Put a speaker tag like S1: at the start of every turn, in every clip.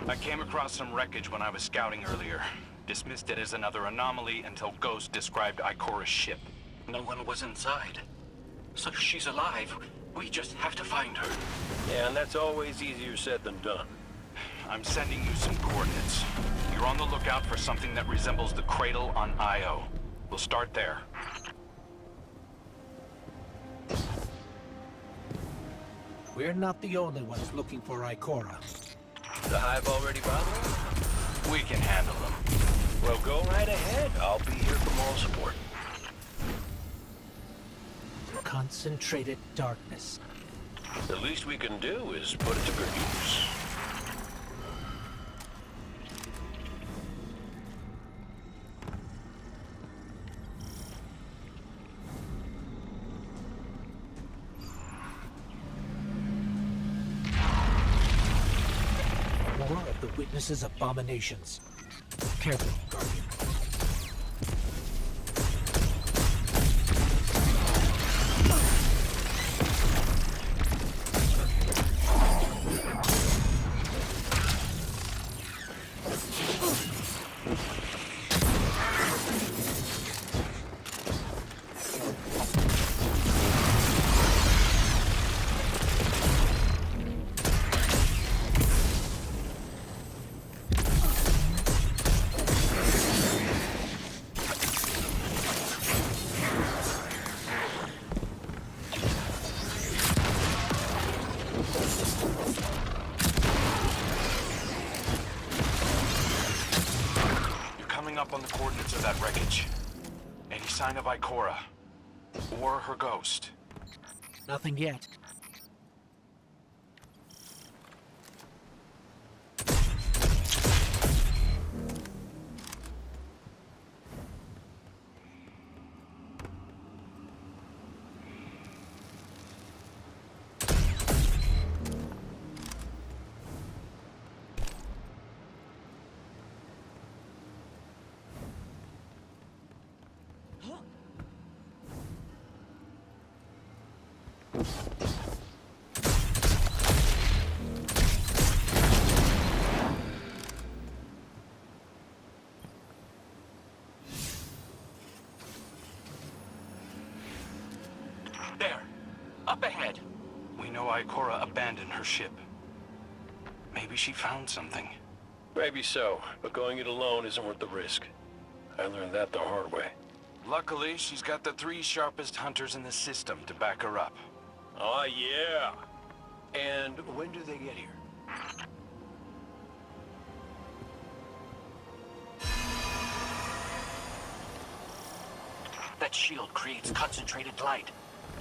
S1: I came across some wreckage when I was scouting earlier. Dismissed it as another anomaly until Ghost described Ikora's ship.
S2: No one was inside. So she's alive. We just have to find her.
S3: Yeah, and that's always easier said than done.
S1: I'm sending you some coordinates. You're on the lookout for something that resembles the cradle on Io. We'll start there.
S4: We're not the only ones looking for Ikora.
S3: The Hive already bothering?
S1: We can handle them.
S3: Well, go right ahead. I'll be here for moral support.
S4: Concentrated darkness.
S3: The least we can do is put it to good use.
S4: More of the witness's abominations. Careful, Guardian.
S1: Up on the coordinates of that wreckage. Any sign of Ikora? Or her ghost?
S4: Nothing yet.
S2: There. Up ahead.
S1: We know Ikora abandoned her ship. Maybe she found something.
S3: Maybe so, but going it alone isn't worth the risk. I learned that the hard way.
S1: Luckily, she's got the 3 sharpest hunters in the system to back her up.
S3: Oh, yeah. And when do they get here?
S2: That shield creates concentrated light.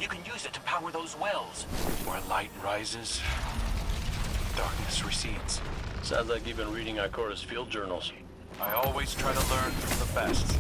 S2: You can use it to power those wells.
S1: Where light rises, darkness recedes.
S3: Sounds like you've been reading Ikora's field journals.
S1: I always try to learn from the best.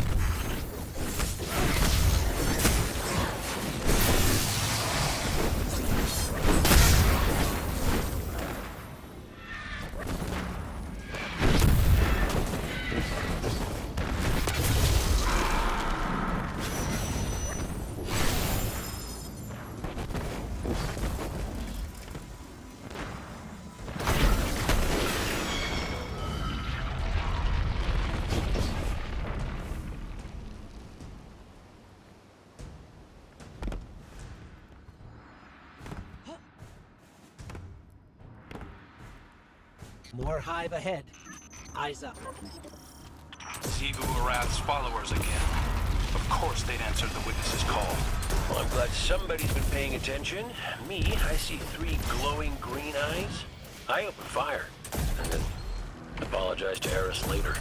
S4: More Hive ahead. Eyes up.
S1: Zivu Arath's followers again. Of course they'd answered the witness's call.
S3: Well, I'm glad somebody's been paying attention. Me, I see 3 glowing green eyes. I open fire, and then apologize to Eris later.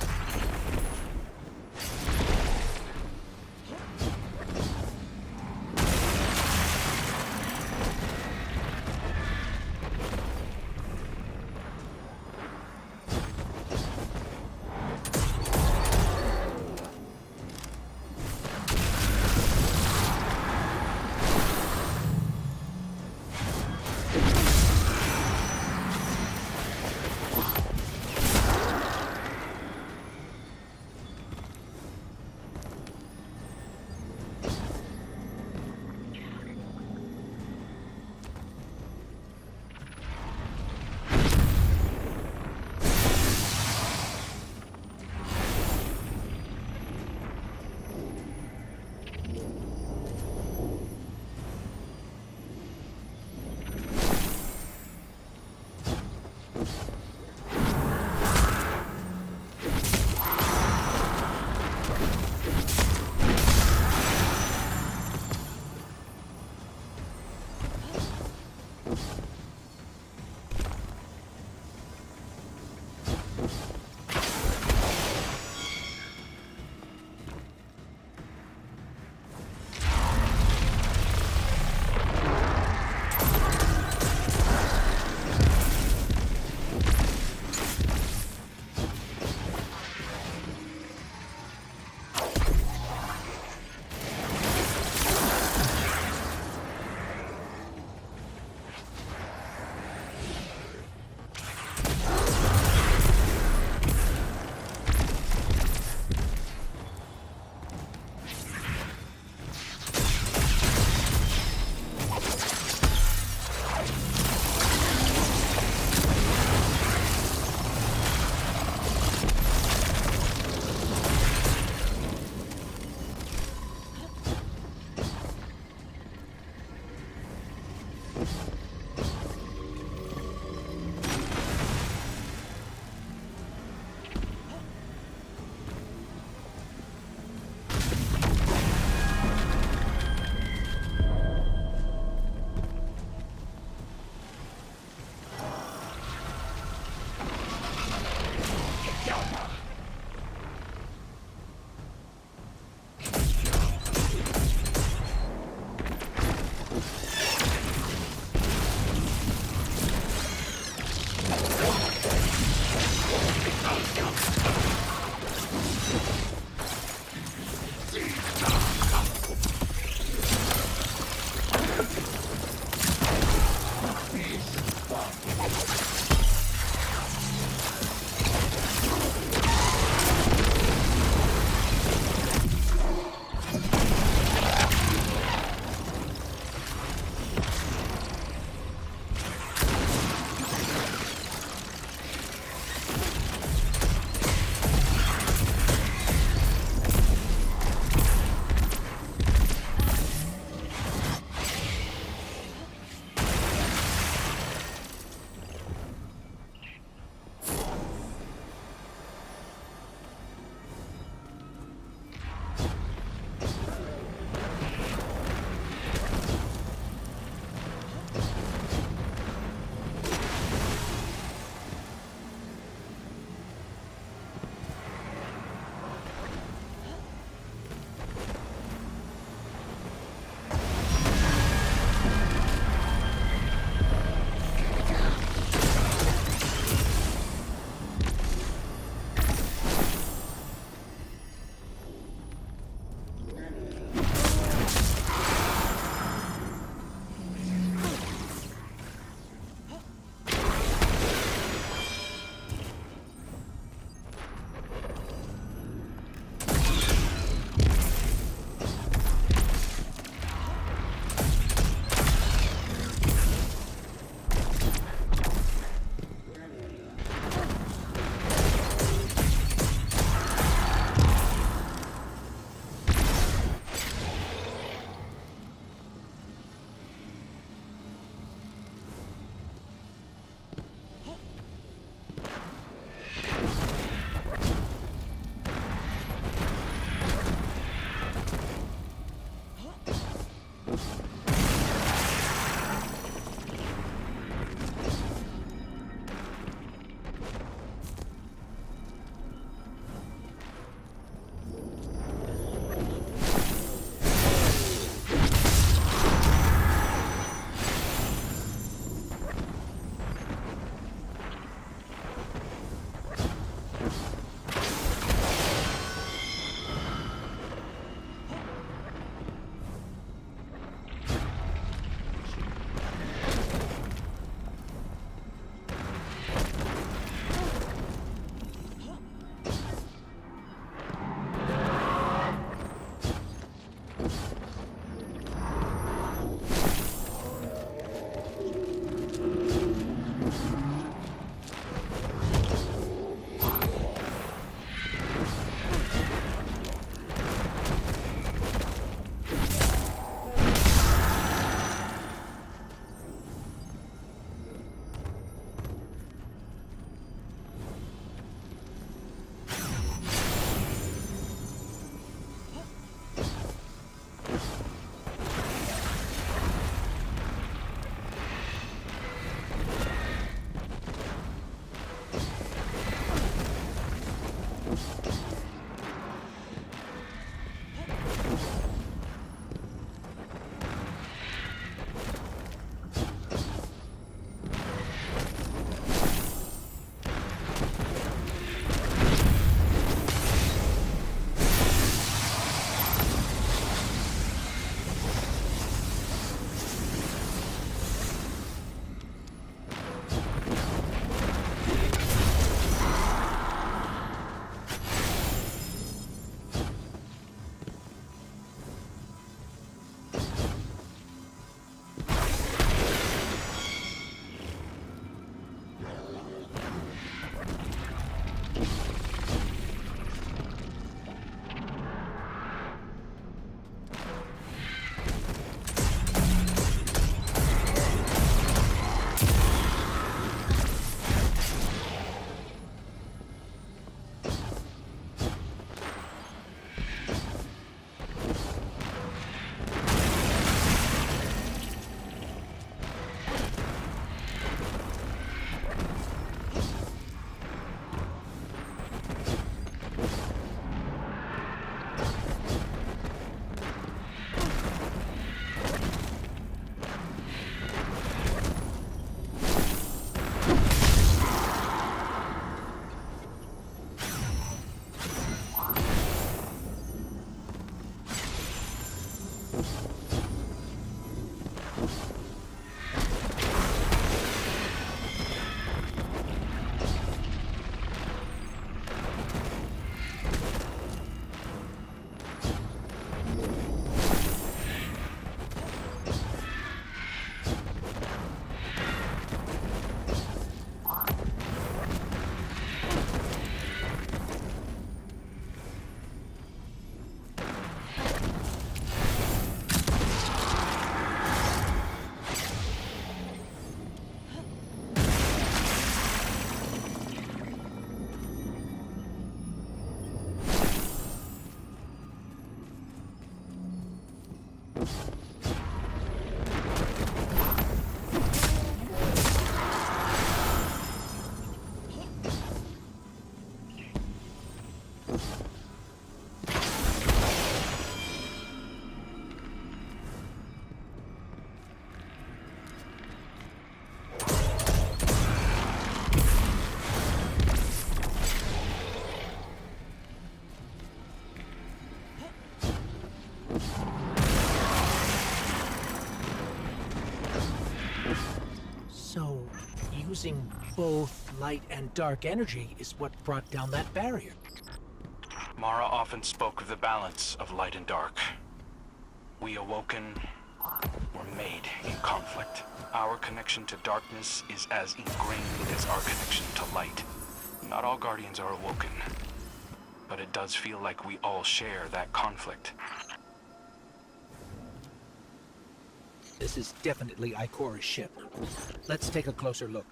S4: So, using both light and dark energy is what brought down that barrier.
S1: Mara often spoke of the balance of light and dark. We awoken were made in conflict. Our connection to darkness is as ingrained as our connection to light. Not all Guardians are awoken, but it does feel like we all share that conflict.
S4: This is definitely Ikora's ship. Let's take a closer look.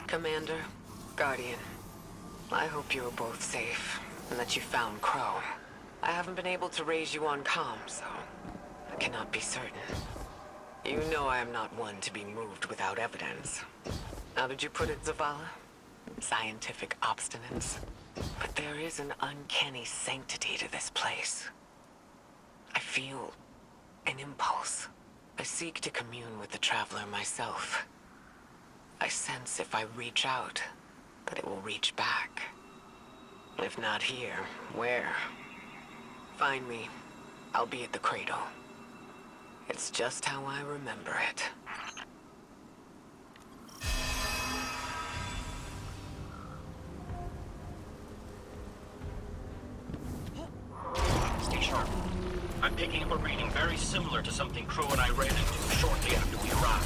S5: Commander, Guardian, I hope you are both safe, and that you found Crow. I haven't been able to raise you on comm, so I cannot be certain. You know I am not one to be moved without evidence. How did you put it, Zavala? Scientific obstinance. But there is an uncanny sanctity to this place. I feel an impulse. I seek to commune with the Traveler myself. I sense if I reach out, that it will reach back. If not here, where? Find me. I'll be at the cradle. It's just how I remember it.
S2: Stay sharp. I'm picking up a reading very similar to something Crow and I ran into shortly after we arrived.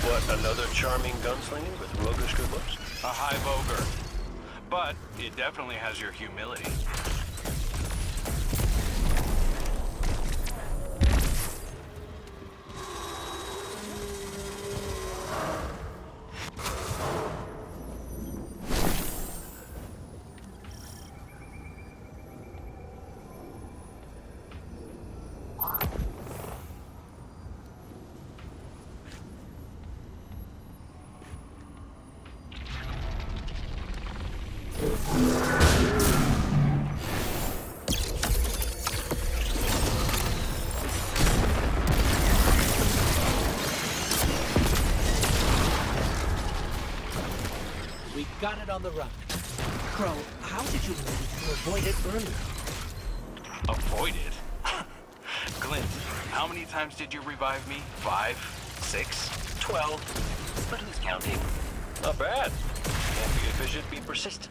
S3: What, another charming gunslinger with roguish good looks?
S1: A high voger. But it definitely has your humility.
S4: We got it on the run. Crow, how did you manage to avoid it earlier?
S1: Avoid it? Glint, how many times did you revive me? 5? 6?
S2: 12. But who's counting?
S3: Not bad. Can't be efficient, be persistent.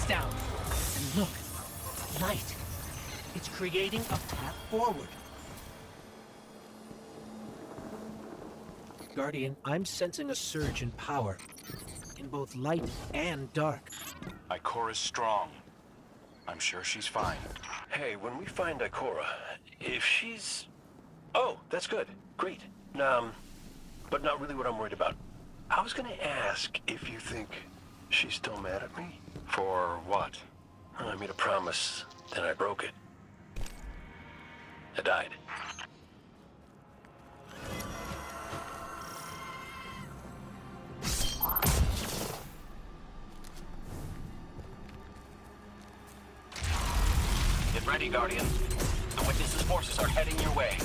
S4: down. And look, light. It's creating a path forward. Guardian, I'm sensing a surge in power. In both light and dark.
S1: Ikora's strong. I'm sure she's fine.
S3: Hey, when we find Ikora, if she's... Oh, that's good. Great. But not really what I'm worried about. I was gonna ask if you think she's still mad at me.
S1: For what?
S3: I made a promise, then I broke it. I died.
S2: Get ready, Guardian. The Witness's forces are heading your way.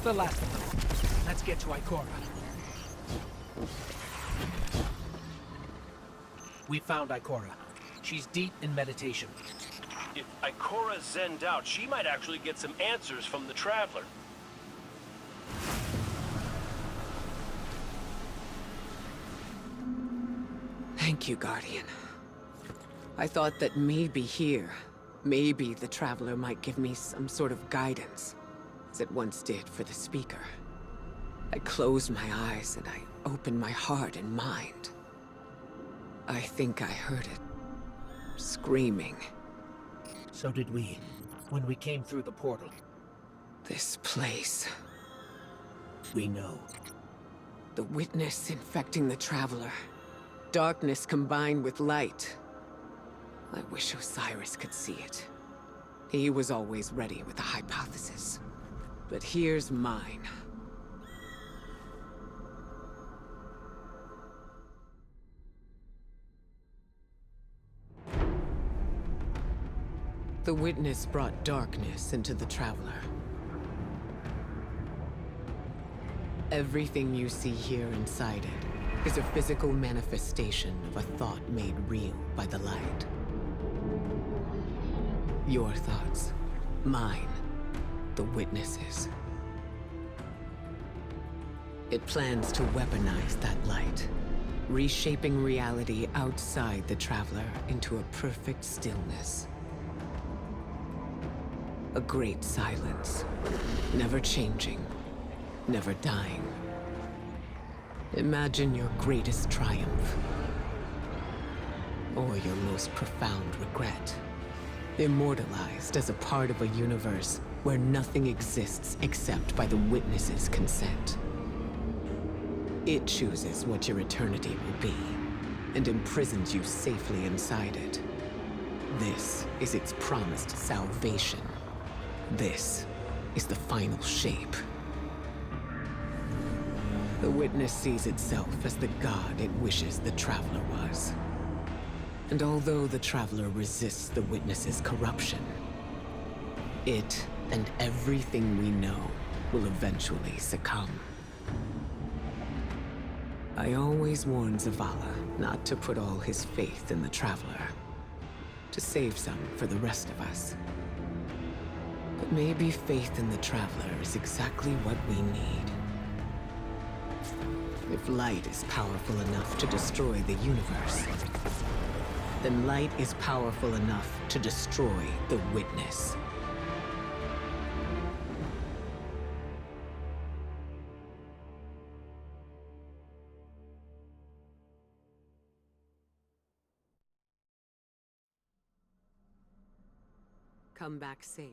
S4: The last of them. Let's get to Ikora. We found Ikora. She's deep in meditation.
S3: If Ikora zenned out, she might actually get some answers from the Traveler.
S5: Thank you, Guardian. I thought that maybe here, maybe the Traveler might give me some sort of guidance, as it once did for the Speaker. I closed my eyes and I opened my heart and mind. I think I heard it. Screaming.
S4: So did we, when we came through the portal.
S5: This place.
S4: We know.
S5: The Witness infecting the Traveler. Darkness combined with light. I wish Osiris could see it. He was always ready with a hypothesis. But here's mine. The Witness brought darkness into the Traveler. Everything you see here inside it is a physical manifestation of a thought made real by the light. Your thoughts, mine, the Witness's. It plans to weaponize that light, reshaping reality outside the Traveler into a perfect stillness. A great silence, never changing, never dying. Imagine your greatest triumph, or your most profound regret. Immortalized as a part of a universe where nothing exists except by the witness's consent. It chooses what your eternity will be, and imprisons you safely inside it. This is its promised salvation. This is the final shape. The witness sees itself as the god it wishes the Traveler was. And although the Traveler resists the witness's corruption, it and everything we know will eventually succumb. I always warned Zavala not to put all his faith in the Traveler, to save some for the rest of us. But maybe faith in the Traveler is exactly what we need. If light is powerful enough to destroy the universe, then light is powerful enough to destroy the witness. Come back safe.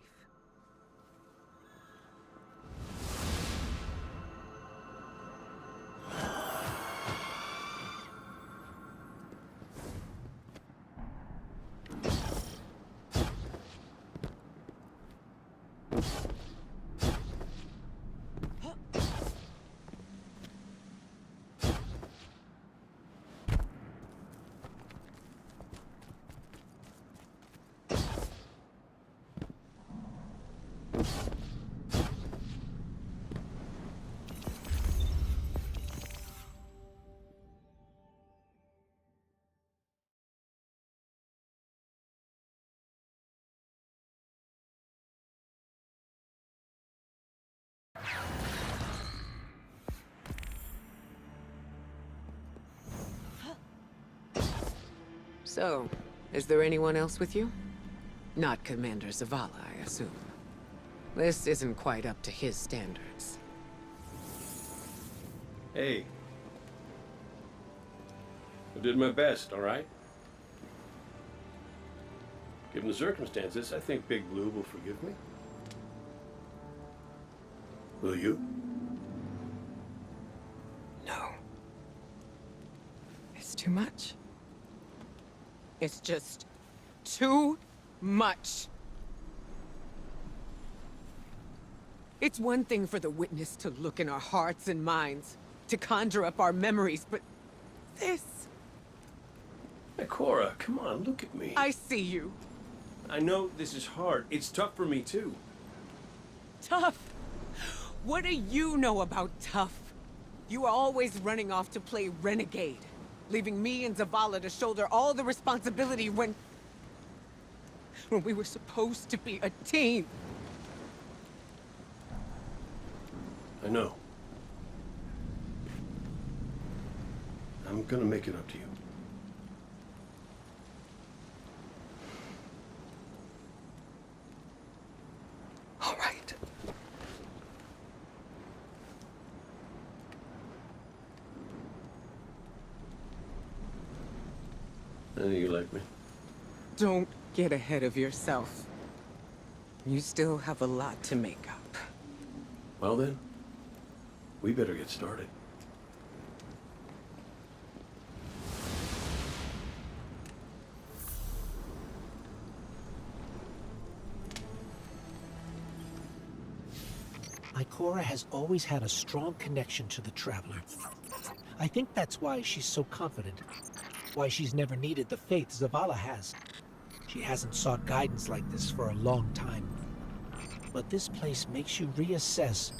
S5: So, is there anyone else with you? Not Commander Zavala, I assume. This isn't quite up to his standards.
S3: Hey. I did my best, all right? Given the circumstances, I think Big Blue will forgive me. Will you?
S5: No. It's too much. It's just too much. It's one thing for the witness to look in our hearts and minds, to conjure up our memories, but this...
S3: Hey, Cora, come on, look at me.
S5: I see you.
S3: I know this is hard. It's tough for me, too.
S5: Tough? What do you know about tough? You are always running off to play renegade, leaving me and Zavala to shoulder all the responsibility when we were supposed to be a team.
S3: I know. I'm gonna make it up to you.
S5: All right.
S3: I know you like me.
S5: Don't get ahead of yourself. You still have a lot to make up.
S3: Well then, we better get started.
S4: Ikora has always had a strong connection to the Traveler. I think that's why she's so confident. Why she's never needed the faith Zavala has. She hasn't sought guidance like this for a long time. But this place makes you reassess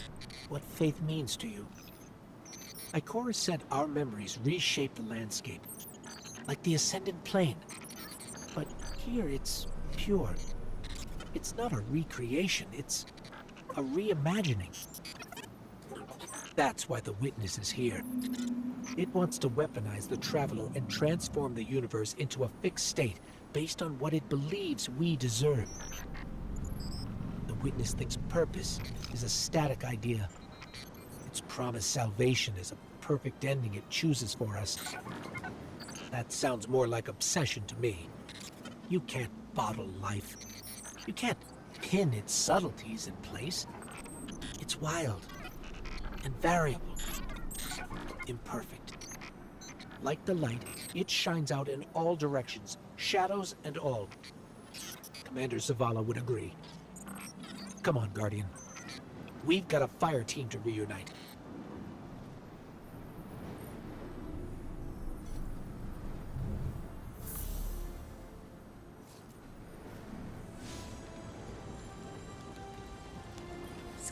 S4: what faith means to you. Ikora said our memories reshape the landscape, like the Ascendant Plane. But here it's pure. It's not a recreation, it's a reimagining. That's why the Witness is here. It wants to weaponize the Traveler and transform the universe into a fixed state based on what it believes we deserve. The Witness thinks purpose is a static idea. Its promised salvation is a perfect ending it chooses for us. That sounds more like obsession to me. You can't bottle life. You can't pin its subtleties in place. It's wild and variable, imperfect. Like the light, it shines out in all directions, shadows and all. Commander Zavala would agree. Come on, Guardian. We've got a fire team to reunite.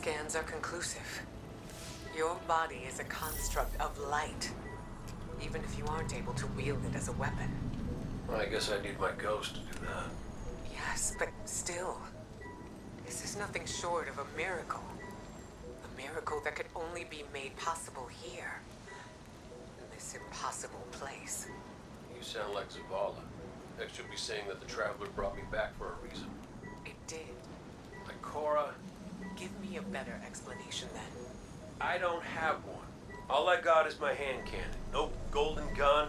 S5: Scans are conclusive. Your body is a construct of light, even if you aren't able to wield it as a weapon.
S3: Well, I guess I need my ghost to do that.
S5: Yes, but still, this is nothing short of a miracle. A miracle that could only be made possible here, in this impossible place.
S3: You sound like Zavala. Next you'll be saying that the Traveler brought me back for a reason.
S5: It did.
S3: Like Cora,
S5: Give me a better explanation then.
S3: I don't have one. All I got is my hand cannon. No golden gun.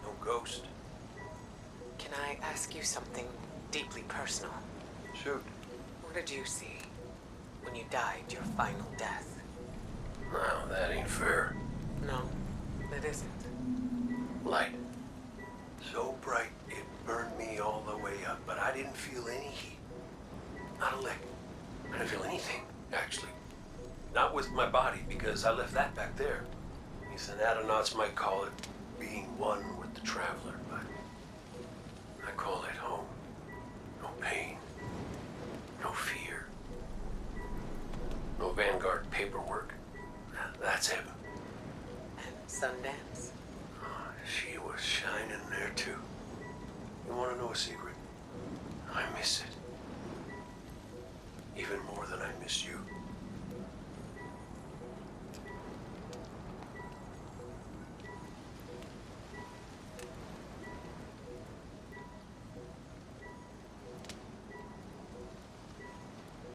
S3: No ghost.
S5: Can I ask you something deeply personal?
S3: Shoot.
S5: What did you see when you died your final death?
S3: Now, that ain't fair.
S5: No, it isn't.
S3: Light. So bright, it burned me all the way up, but I didn't feel any heat. Not a lick. I didn't feel anything, actually. Not with my body, because I left that back there. These anatronauts might call it being one with the Traveler, but I call it home. No pain. No fear. No Vanguard paperwork. That's heaven.
S5: And Sundance?
S3: She was shining there too. You want to know a secret? I miss it. Even more than I miss you.